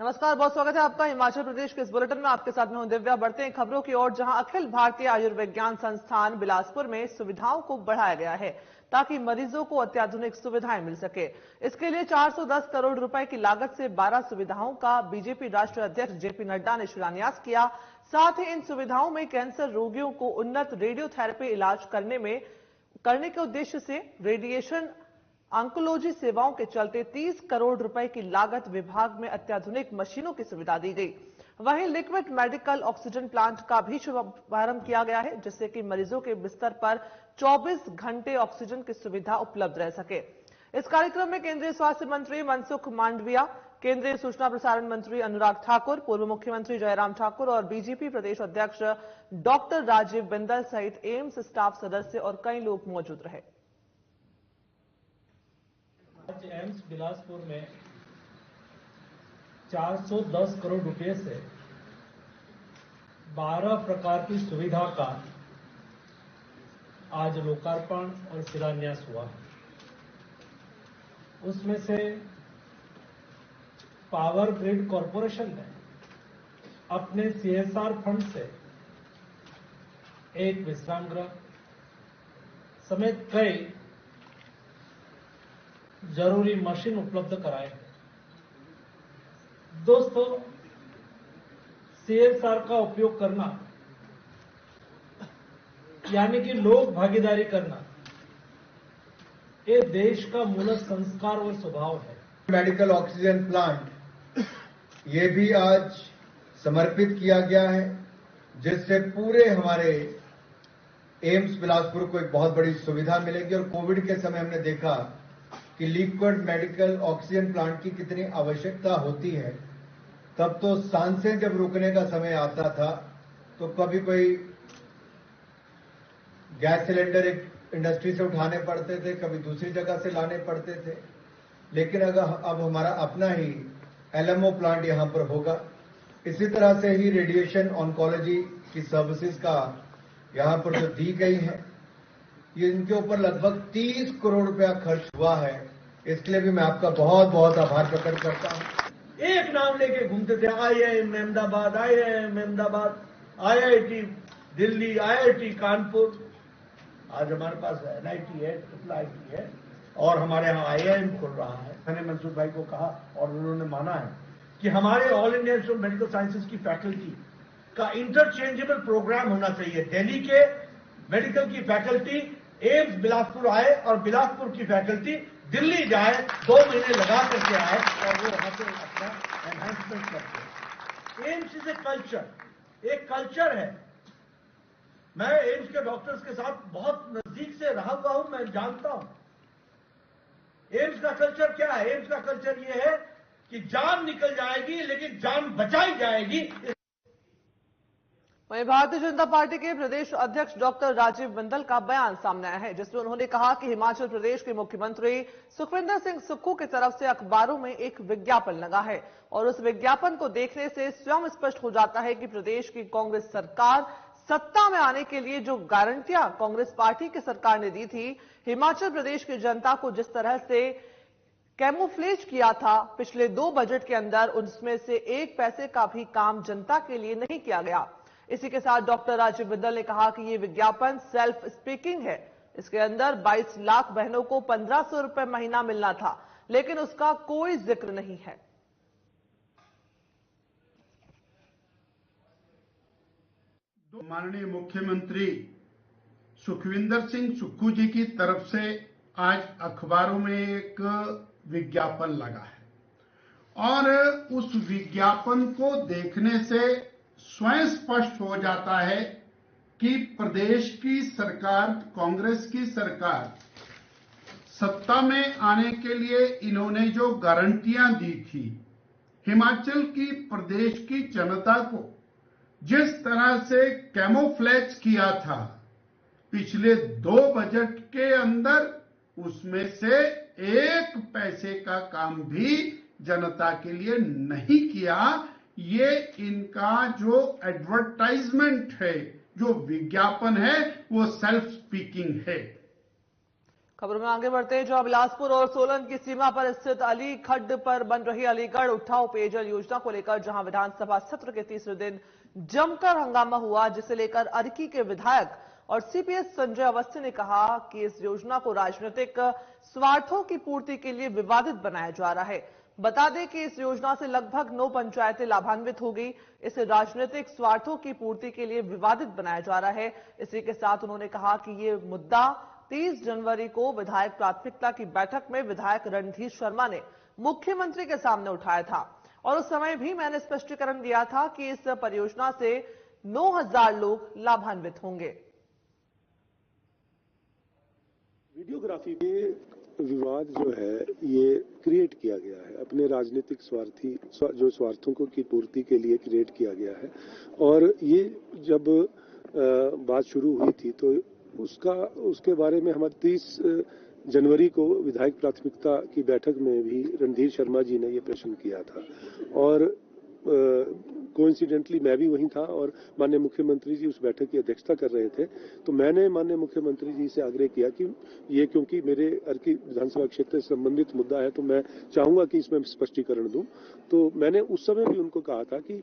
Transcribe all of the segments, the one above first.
नमस्कार, बहुत स्वागत है आपका हिमाचल प्रदेश के इस बुलेटिन में। आपके साथ मैं हूं दिव्या। बढ़ते हैं खबरों की ओर, जहां अखिल भारतीय आयुर्विज्ञान संस्थान बिलासपुर में सुविधाओं को बढ़ाया गया है ताकि मरीजों को अत्याधुनिक सुविधाएं मिल सके। इसके लिए 410 करोड़ रुपए की लागत से 12 सुविधाओं का बीजेपी राष्ट्रीय अध्यक्ष जेपी नड्डा ने शिलान्यास किया। साथ ही इन सुविधाओं में कैंसर रोगियों को उन्नत रेडियोथेरेपी इलाज करने के उद्देश्य से रेडिएशन ऑन्कोलॉजी सेवाओं के चलते 30 करोड़ रुपए की लागत विभाग में अत्याधुनिक मशीनों की सुविधा दी गई। वहीं लिक्विड मेडिकल ऑक्सीजन प्लांट का भी शुभारंभ किया गया है, जिससे कि मरीजों के बिस्तर पर 24 घंटे ऑक्सीजन की सुविधा उपलब्ध रह सके। इस कार्यक्रम में केंद्रीय स्वास्थ्य मंत्री मनसुख मांडविया, केंद्रीय सूचना प्रसारण मंत्री अनुराग ठाकुर, पूर्व मुख्यमंत्री जयराम ठाकुर और बीजेपी प्रदेश अध्यक्ष डॉक्टर राजीव बिंदल सहित एम्स स्टाफ सदस्य और कई लोग मौजूद रहे। आज एम्स बिलासपुर में 410 करोड़ रुपए से 12 प्रकार की सुविधा का आज लोकार्पण और शिलान्यास हुआ है। उसमें से पावर ग्रिड कॉरपोरेशन ने अपने सीएसआर फंड से एक विश्राम गृह समेत कई जरूरी मशीन उपलब्ध कराए हैं। दोस्तों, सीएसआर का उपयोग करना यानी कि लोक भागीदारी करना, ये देश का मूल संस्कार और स्वभाव है। मेडिकल ऑक्सीजन प्लांट ये भी आज समर्पित किया गया है, जिससे पूरे हमारे एम्स बिलासपुर को एक बहुत बड़ी सुविधा मिलेगी। और कोविड के समय हमने देखा कि लिक्विड मेडिकल ऑक्सीजन प्लांट की कितनी आवश्यकता होती है। तब तो सांसें जब रुकने का समय आता था तो कभी कोई गैस सिलेंडर एक इंडस्ट्री से उठाने पड़ते थे, कभी दूसरी जगह से लाने पड़ते थे। लेकिन अगर अब हमारा अपना ही एलएमओ प्लांट यहां पर होगा, इसी तरह से ही रेडिएशन ऑन्कोलॉजी की सर्विसेज का यहां पर जो दी गई है, ये इनके ऊपर लगभग 30 करोड़ रुपया खर्च हुआ है। इसके लिए भी मैं आपका बहुत बहुत आभार प्रकट करता हूं। एक नाम लेके घूमते थे, IIM Ahmedabad, IIM Ahmedabad, IIT Delhi, IIT Kanpur. आज हमारे पास एनआईटी है, ट्रिपल आईटी है और हमारे यहाँ आईआईएम खुल रहा है। मैंने मनसूख भाई को कहा और उन्होंने माना है कि हमारे all India institute of medical sciences की फैकल्टी का इंटरचेंजेबल प्रोग्राम होना चाहिए। दिल्ली के मेडिकल की फैकल्टी एम्स बिलासपुर आए और बिलासपुर की फैकल्टी दिल्ली जाए, 2 महीने लगा करके आए और वो वहां से अपना एनहांसमेंट करते हैं। एम्स इज ए कल्चर, एक कल्चर है। मैं एम्स के डॉक्टर्स के साथ बहुत नजदीक से रहा हुआ हूं, मैं जानता हूं एम्स का कल्चर क्या है। एम्स का कल्चर ये है कि जान निकल जाएगी लेकिन जान बचाई जाएगी। वहीं भारतीय जनता पार्टी के प्रदेश अध्यक्ष डॉक्टर राजीव बिंदल का बयान सामने आया है, जिसमें उन्होंने कहा कि हिमाचल प्रदेश के मुख्यमंत्री सुखविंदर सिंह सुक्खू की तरफ से अखबारों में एक विज्ञापन लगा है और उस विज्ञापन को देखने से स्वयं स्पष्ट हो जाता है कि प्रदेश की कांग्रेस सरकार सत्ता में आने के लिए जो गारंटियां कांग्रेस पार्टी की सरकार ने दी थी, हिमाचल प्रदेश की जनता को जिस तरह से कैमोफ्लेज किया था पिछले 2 बजट के अंदर, उसमें से 1 पैसे का भी काम जनता के लिए नहीं किया गया। इसी के साथ डॉक्टर राजीव बिंदल ने कहा कि ये विज्ञापन सेल्फ स्पीकिंग है। इसके अंदर 22 लाख बहनों को 1500 रुपए महीना मिलना था, लेकिन उसका कोई जिक्र नहीं है। माननीय मुख्यमंत्री सुखविंदर सिंह सुक्खू जी की तरफ से आज अखबारों में एक विज्ञापन लगा है और उस विज्ञापन को देखने से स्वयं स्पष्ट हो जाता है कि प्रदेश की सरकार, कांग्रेस की सरकार सत्ता में आने के लिए इन्होंने जो गारंटियां दी थी, हिमाचल की प्रदेश की जनता को जिस तरह से कैमोफ्लेज किया था पिछले 2 बजट के अंदर, उसमें से 1 पैसे का काम भी जनता के लिए नहीं किया। ये इनका जो एडवर्टाइजमेंट है, जो विज्ञापन है, वो सेल्फ स्पीकिंग है। खबरों में आगे बढ़ते हैं। जहां बिलासपुर और सोलन की सीमा पर स्थित अली खड्ड पर बन रही अलीगढ़ उठाव पेयजल योजना को लेकर जहां विधानसभा सत्र के तीसरे दिन जमकर हंगामा हुआ, जिसे लेकर अर्की के विधायक और सीपीएस संजय अवस्थी ने कहा कि इस योजना को राजनीतिक स्वार्थों की पूर्ति के लिए विवादित बनाया जा रहा है। बता दें कि इस योजना से लगभग 9 पंचायतें लाभान्वित होगी। इसे राजनीतिक स्वार्थों की पूर्ति के लिए विवादित बनाया जा रहा है। इसी के साथ उन्होंने कहा कि ये मुद्दा 30 जनवरी को विधायक प्राथमिकता की बैठक में विधायक रणधीर शर्मा ने मुख्यमंत्री के सामने उठाया था और उस समय भी मैंने स्पष्टीकरण दिया था कि इस परियोजना से 9000 लोग लाभान्वित होंगे। वीडियोग्राफी के विवाद जो है ये क्रिएट किया गया है, अपने राजनीतिक जो स्वार्थों को की पूर्ति के लिए क्रिएट किया गया है। और ये जब बात शुरू हुई थी तो उसके बारे में हमारे 30 जनवरी को विधायक प्राथमिकता की बैठक में भी रणधीर शर्मा जी ने ये प्रश्न किया था और कोइंसिडेंटली मैं भी वहीं था और माननीय मुख्यमंत्री जी उस बैठक की अध्यक्षता कर रहे थे। तो मैंने माननीय मुख्यमंत्री जी से आग्रह किया कि ये क्योंकि मेरे अर्की विधानसभा क्षेत्र से संबंधित मुद्दा है तो मैं चाहूंगा कि इसमें स्पष्टीकरण दूं। तो मैंने उस समय भी उनको कहा था कि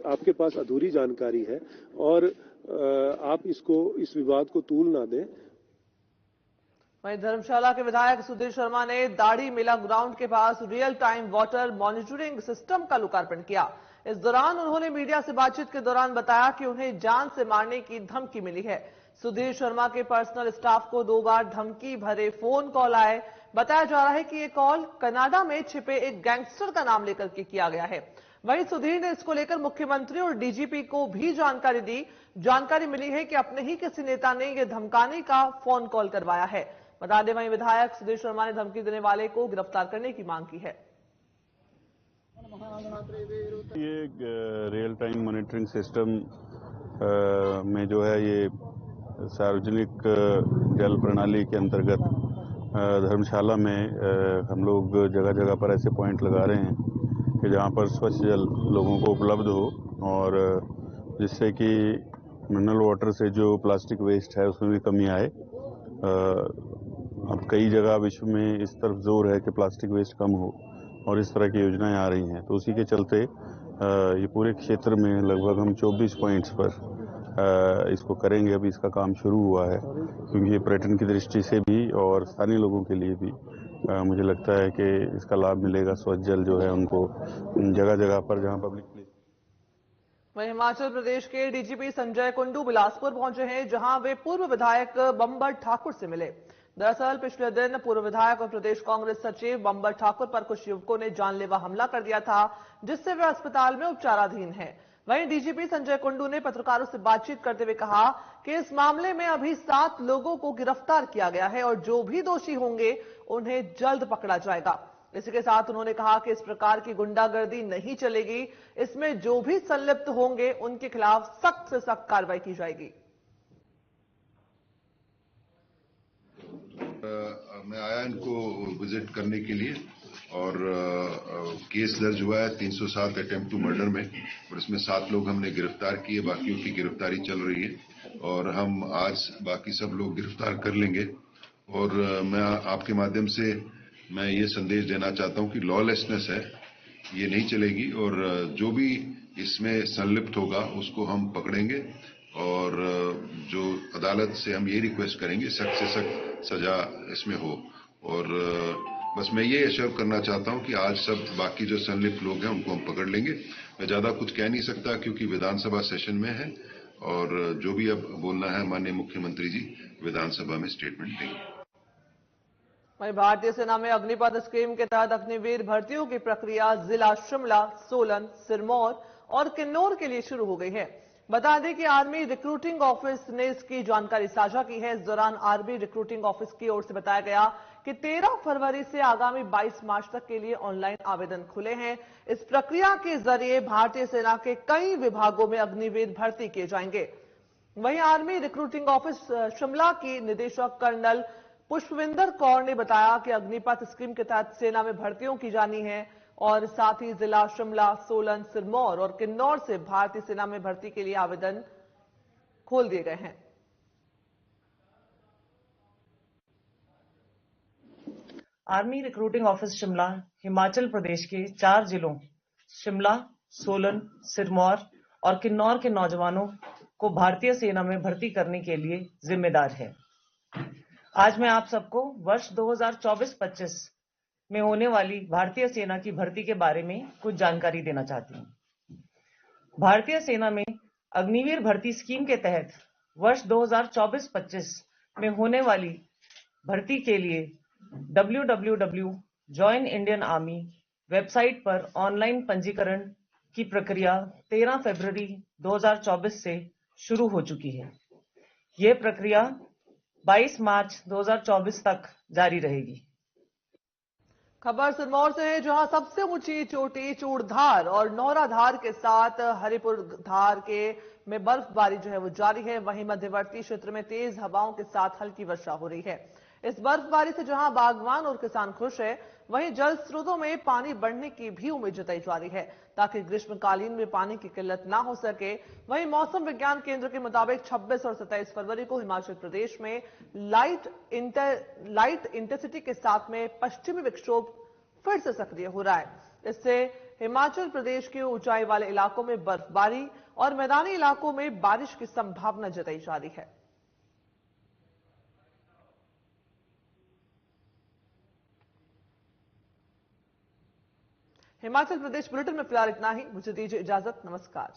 आपके पास अधूरी जानकारी है और आप इस विवाद को तूल ना दें। वहीं धर्मशाला के विधायक सुधीर शर्मा ने दाढ़ी मेला ग्राउंड के पास real time water monitoring system का लोकार्पण किया। इस दौरान उन्होंने मीडिया से बातचीत के दौरान बताया कि उन्हें जान से मारने की धमकी मिली है। सुधीर शर्मा के पर्सनल स्टाफ को 2 बार धमकी भरे फोन कॉल आए। बताया जा रहा है कि ये कॉल कनाडा में छिपे एक गैंगस्टर का नाम लेकर के किया गया है। वहीं सुधीर ने इसको लेकर मुख्यमंत्री और डीजीपी को भी जानकारी दी। जानकारी मिली है कि अपने ही किसी नेता ने यह धमकाने का फोन कॉल करवाया है। बता दें, वहीं विधायक सुधीर शर्मा ने धमकी देने वाले को गिरफ्तार करने की मांग की है। ये रियल टाइम मॉनिटरिंग सिस्टम में जो है ये सार्वजनिक जल प्रणाली के अंतर्गत धर्मशाला में हम लोग जगह जगह पर ऐसे पॉइंट लगा रहे हैं कि जहां पर स्वच्छ जल लोगों को उपलब्ध हो और जिससे कि मिनरल वाटर से जो प्लास्टिक वेस्ट है उसमें भी कमी आए। अब कई जगह विश्व में इस तरफ जोर है कि प्लास्टिक वेस्ट कम हो और इस तरह की योजनाएं आ रही हैं। तो उसी के चलते ये पूरे क्षेत्र में लगभग हम 24 पॉइंट्स पर इसको करेंगे। अभी इसका काम शुरू हुआ है क्योंकि ये पर्यटन की दृष्टि से भी और स्थानीय लोगों के लिए भी मुझे लगता है कि इसका लाभ मिलेगा। स्वच्छ जल जो है उनको जगह जगह पर जहां पब्लिक प्लेस। वहीं हिमाचल प्रदेश के डीजीपी संजय कुंडू बिलासपुर पहुंचे हैं, जहां वे पूर्व विधायक बंबर ठाकुर से मिले। दरअसल पिछले दिन पूर्व विधायक और प्रदेश कांग्रेस सचिव बंबर ठाकुर पर कुछ युवकों ने जानलेवा हमला कर दिया था, जिससे वे अस्पताल में उपचाराधीन हैं। वहीं डीजीपी संजय कुंडू ने पत्रकारों से बातचीत करते हुए कहा कि इस मामले में अभी 7 लोगों को गिरफ्तार किया गया है और जो भी दोषी होंगे उन्हें जल्द पकड़ा जाएगा। इसी के साथ उन्होंने कहा कि इस प्रकार की गुंडागर्दी नहीं चलेगी। इसमें जो भी संलिप्त होंगे उनके खिलाफ सख्त से सख्त कार्रवाई की जाएगी। मैं आया इनको विजिट करने के लिए और केस दर्ज हुआ है 307 अटेम्प्ट टू मर्डर में और इसमें 7 लोग हमने गिरफ्तार किए, बाकियों की गिरफ्तारी चल रही है और हम आज बाकी सब लोग गिरफ्तार कर लेंगे। और मैं आपके माध्यम से मैं ये संदेश देना चाहता हूं कि लॉलेसनेस है, ये नहीं चलेगी और जो भी इसमें संलिप्त होगा उसको हम पकड़ेंगे और जो अदालत से हम ये रिक्वेस्ट करेंगे सख्त से सख्त सजा इसमें हो। और बस मैं ये एश्योर करना चाहता हूं कि आज सब बाकी जो संलिप्त लोग हैं उनको हम पकड़ लेंगे। मैं ज्यादा कुछ कह नहीं सकता क्योंकि विधानसभा सेशन में है और जो भी अब बोलना है माननीय मुख्यमंत्री जी विधानसभा में स्टेटमेंट देंगे। वहीं भारतीय सेना में अग्निपथ स्कीम के तहत अग्निवीर भर्तियों की प्रक्रिया जिला शिमला, सोलन, सिरमौर और किन्नौर के लिए शुरू हो गई है। बता दें कि आर्मी रिक्रूटिंग ऑफिस ने इसकी जानकारी साझा की है। इस दौरान आर्मी रिक्रूटिंग ऑफिस की ओर से बताया गया कि 13 फरवरी से आगामी 22 मार्च तक के लिए ऑनलाइन आवेदन खुले हैं। इस प्रक्रिया के जरिए भारतीय सेना के कई विभागों में अग्निवीर भर्ती किए जाएंगे। वहीं आर्मी रिक्रूटिंग ऑफिस शिमला की निदेशक कर्नल पुष्पविंदर कौर ने बताया कि अग्निपथ स्कीम के तहत सेना में भर्तियों की जानी है और साथ ही जिला शिमला, सोलन, सिरमौर और किन्नौर से भारतीय सेना में भर्ती के लिए आवेदन खोल दिए गए हैं। Army recruiting office Shimla Himachal Pradesh के 4 जिलों शिमला, सोलन, सिरमौर और किन्नौर के नौजवानों को भारतीय सेना में भर्ती करने के लिए जिम्मेदार है। आज मैं आप सबको वर्ष 2024-25 में होने वाली भारतीय सेना की भर्ती के बारे में कुछ जानकारी देना चाहती हूँ। भारतीय सेना में अग्निवीर भर्ती स्कीम के तहत वर्ष 2024-25 में होने वाली भर्ती के लिए www.join Indian Army वेबसाइट पर ऑनलाइन पंजीकरण की प्रक्रिया 13 फरवरी 2024 से शुरू हो चुकी है। यह प्रक्रिया 22 मार्च 2024 तक जारी रहेगी। खबर सिरमौर से है, जहां सबसे ऊंची चोटी चूड़धार और नौराधार के साथ हरिपुर धार के में बर्फबारी जो है वो जारी है। वहीं मध्यवर्ती क्षेत्र में तेज हवाओं के साथ हल्की वर्षा हो रही है। इस बर्फबारी से जहां बागवान और किसान खुश है, वहीं जल स्रोतों में पानी बढ़ने की भी उम्मीद जताई जा रही है ताकि ग्रीष्मकालीन में पानी की किल्लत ना हो सके। वहीं मौसम विज्ञान केंद्र के मुताबिक 26 और 27 फरवरी को हिमाचल प्रदेश में लाइट इंटेंसिटी के साथ में पश्चिमी विक्षोभ फिर से सक्रिय हो रहा है। इससे हिमाचल प्रदेश के ऊंचाई वाले इलाकों में बर्फबारी और मैदानी इलाकों में बारिश की संभावना जताई जा रही है। हिमाचल प्रदेश बुलेटिन में फिलहाल इतना ही। मुझे दीजिए इजाजत। नमस्कार।